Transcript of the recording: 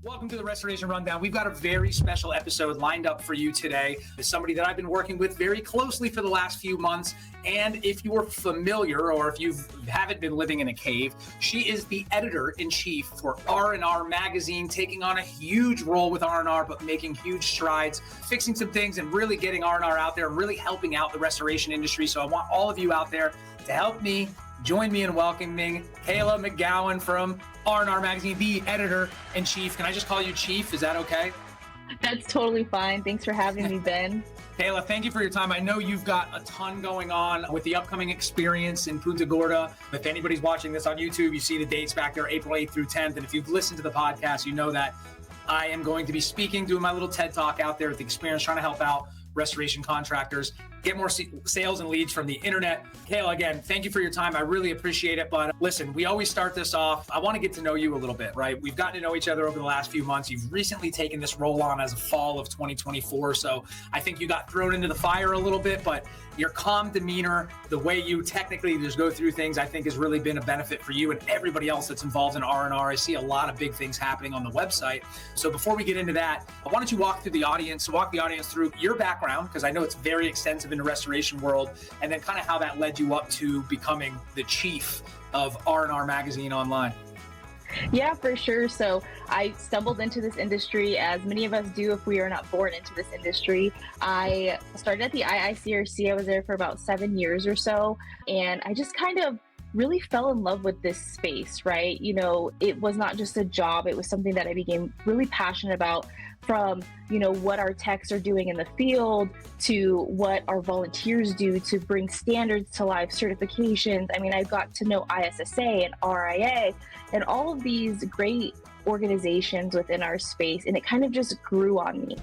Welcome to the Restoration Rundown. We've got a very special episode lined up for you today. It's somebody that I've been working with very closely for the last few months. And if you're familiar or if you haven't been living in a cave, she is the editor-in-chief for R&R Magazine, taking on a huge role with R&R, but making huge strides, fixing some things and really getting R&R out there and really helping out the restoration industry. So I want all of you out there to help me, join me in welcoming Kayla McGowan from R&R Magazine, the editor-in-chief. Can I just call you Chief? Is that okay? That's totally fine. Thanks for having me, Ben. Kayla, thank you for your time. I know you've got a ton going on with the upcoming experience in Punta Gorda. If anybody's watching this on YouTube, you see the dates back there, April 8th through 10th. And if you've listened to the podcast, you know that I am going to be speaking, doing my little TED Talk out there with the experience, trying to help out restoration contractors, get more sales and leads from the internet. Kayla, again, thank you for your time. I really appreciate it. But listen, we always start this off. I want to get to know you a little bit, right? We've gotten to know each other over the last few months. You've recently taken this role on as a fall of 2024. So I think you got thrown into the fire a little bit, but your calm demeanor, the way you technically just go through things, I think has really been a benefit for you and everybody else that's involved in R&R. I see a lot of big things happening on the website. So before we get into that, I wanted to walk the audience through your background, because I know it's very extensive in the restoration world, and then kind of how that led you up to becoming the chief of R&R Magazine online. Yeah, for sure. So I stumbled into this industry, as many of us do if we are not born into this industry. I started at the IICRC. I was there for about 7 years or so, and I just kind of really fell in love with this space, right? You know, it was not just a job. It was something that I became really passionate about, from, you know, what our techs are doing in the field to what our volunteers do to bring standards to life, certifications. I mean, I got to know ISSA and RIA and all of these great organizations within our space, and it kind of just grew on me.